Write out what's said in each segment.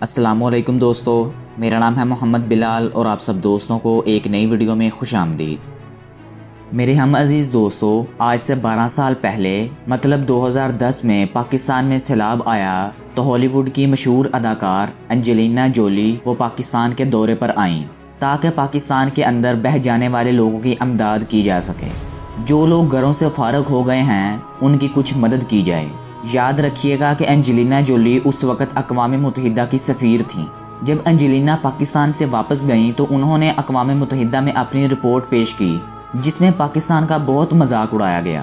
السلام علیکم دوستو، میرا نام ہے محمد بلال اور آپ سب دوستوں کو ایک نئی ویڈیو میں خوش آمدید۔ میرے ہم عزیز دوستو، آج سے 12 سال پہلے مطلب 2010 میں پاکستان میں سیلاب آیا تو ہالی ووڈ کی مشہور اداکار انجلینا جولی وہ پاکستان کے دورے پر آئیں تاکہ پاکستان کے اندر بہہ جانے والے لوگوں کی امداد کی جا سکے۔ جو لوگ گھروں سے فارغ ہو گئے ہیں ان کی کچھ مدد کی جائے۔ یاد رکھیے گا کہ انجلینا جولی اس وقت اقوام متحدہ کی سفیر تھیں۔ جب انجلینا پاکستان سے واپس گئیں تو انہوں نے اقوام متحدہ میں اپنی رپورٹ پیش کی جس میں پاکستان کا بہت مذاق اڑایا گیا۔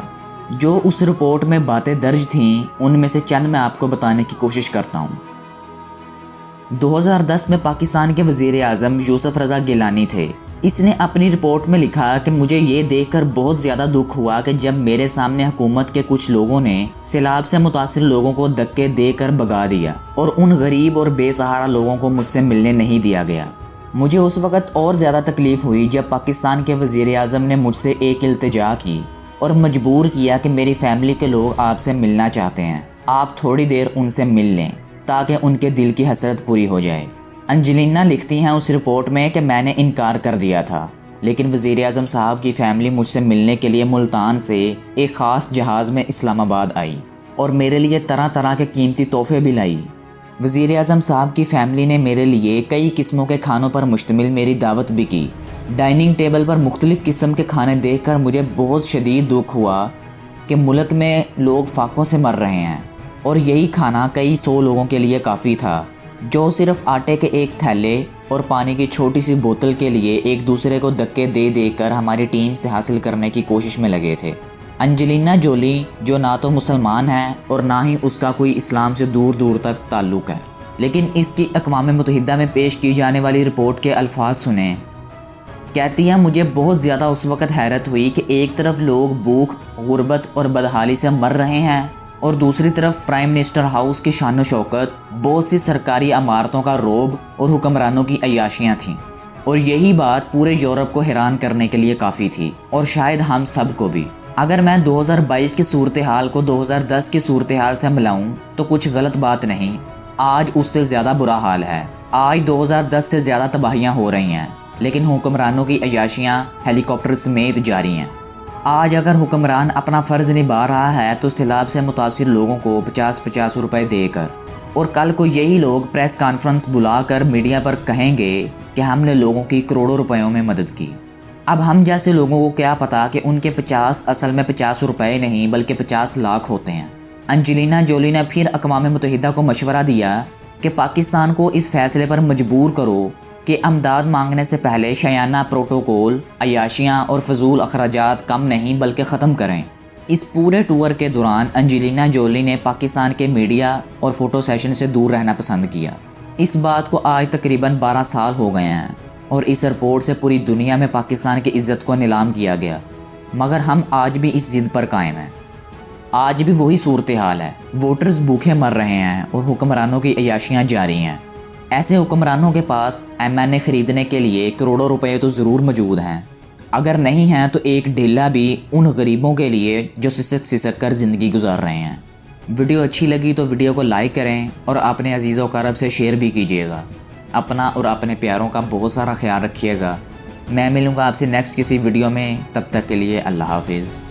جو اس رپورٹ میں باتیں درج تھیں ان میں سے چند میں آپ کو بتانے کی کوشش کرتا ہوں۔ 2010 میں پاکستان کے وزیر اعظم یوسف رضا گیلانی تھے۔ اس نے اپنی رپورٹ میں لکھا کہ مجھے یہ دیکھ کر بہت زیادہ دکھ ہوا کہ جب میرے سامنے حکومت کے کچھ لوگوں نے سیلاب سے متاثر لوگوں کو دھکے دے کر بھگا دیا اور ان غریب اور بے سہارا لوگوں کو مجھ سے ملنے نہیں دیا گیا۔ مجھے اس وقت اور زیادہ تکلیف ہوئی جب پاکستان کے وزیر اعظم نے مجھ سے ایک التجا کی اور مجبور کیا کہ میری فیملی کے لوگ آپ سے ملنا چاہتے ہیں، آپ تھوڑی دیر ان سے مل لیں تاکہ ان کے دل کی حسرت پوری ہو جائے۔ انجلینا لکھتی ہیں اس رپورٹ میں کہ میں نے انکار کر دیا تھا، لیکن وزیر اعظم صاحب کی فیملی مجھ سے ملنے کے لیے ملتان سے ایک خاص جہاز میں اسلام آباد آئی اور میرے لیے طرح طرح کے قیمتی تحفے بھی لائی۔ وزیر اعظم صاحب کی فیملی نے میرے لیے کئی قسموں کے کھانوں پر مشتمل میری دعوت بھی کی۔ ڈائننگ ٹیبل پر مختلف قسم کے کھانے دیکھ کر مجھے بہت شدید دکھ ہوا کہ ملک میں لوگ فاقوں سے مر رہے ہیں اور یہی کھانا کئی 100 لوگوں کے لیے کافی تھا جو صرف آٹے کے ایک تھیلے اور پانی کی چھوٹی سی بوتل کے لیے ایک دوسرے کو دھکے دے دے کر ہماری ٹیم سے حاصل کرنے کی کوشش میں لگے تھے۔ انجلینا جولی جو نہ تو مسلمان ہے اور نہ ہی اس کا کوئی اسلام سے دور دور تک تعلق ہے، لیکن اس کی اقوام متحدہ میں پیش کی جانے والی رپورٹ کے الفاظ سنیں۔ کہتی ہیں مجھے بہت زیادہ اس وقت حیرت ہوئی کہ ایک طرف لوگ بھوک، غربت اور بدحالی سے مر رہے ہیں اور دوسری طرف پرائم منسٹر ہاؤس کی شان و شوکت، بہت سی سرکاری عمارتوں کا روب اور حکمرانوں کی عیاشیاں تھیں، اور یہی بات پورے یورپ کو حیران کرنے کے لیے کافی تھی اور شاید ہم سب کو بھی۔ اگر میں 2022 کی صورتحال کو 2010 کی صورتحال سے ملاؤں تو کچھ غلط بات نہیں۔ آج اس سے زیادہ برا حال ہے۔ آج 2010 سے زیادہ تباہیاں ہو رہی ہیں، لیکن حکمرانوں کی عیاشیاں ہیلی کاپٹر سمیت جاری ہیں۔ آج اگر حکمران اپنا فرض نبھا رہا ہے تو سیلاب سے متاثر لوگوں کو 50 روپے دے کر، اور کل کو یہی لوگ پریس کانفرنس بلا کر میڈیا پر کہیں گے کہ ہم نے لوگوں کی کروڑوں روپیوں میں مدد کی۔ اب ہم جیسے لوگوں کو کیا پتا کہ ان کے 50 اصل میں 50 روپے نہیں بلکہ 50 لاکھ ہوتے ہیں۔ انجلینا جولی نے پھر اقوام متحدہ کو مشورہ دیا کہ پاکستان کو اس فیصلے پر مجبور کرو کہ امداد مانگنے سے پہلے شیانہ پروٹوکول، عیاشیاں اور فضول اخراجات کم نہیں بلکہ ختم کریں۔ اس پورے ٹور کے دوران انجلینا جولی نے پاکستان کے میڈیا اور فوٹو سیشن سے دور رہنا پسند کیا۔ اس بات کو آج تقریباً 12 سال ہو گئے ہیں اور اس رپورٹ سے پوری دنیا میں پاکستان کی عزت کو نیلام کیا گیا، مگر ہم آج بھی اس ضد پر قائم ہیں۔ آج بھی وہی صورتحال ہے، ووٹرز بھوکے مر رہے ہیں اور حکمرانوں کی عیاشیاں جاری ہیں۔ ایسے حکمرانوں کے پاس ایم خریدنے کے لیے کروڑوں روپے تو ضرور موجود ہیں، اگر نہیں ہیں تو ایک ڈھیلا بھی ان غریبوں کے لیے جو سسک سسک کر زندگی گزار رہے ہیں۔ ویڈیو اچھی لگی تو ویڈیو کو لائک کریں اور اپنے عزیز و اقارب سے شیئر بھی کیجیے گا۔ اپنا اور اپنے پیاروں کا بہت سارا خیال رکھیے گا۔ میں ملوں گا آپ سے نیکسٹ کسی ویڈیو میں، تب تک کے لیے اللہ حافظ۔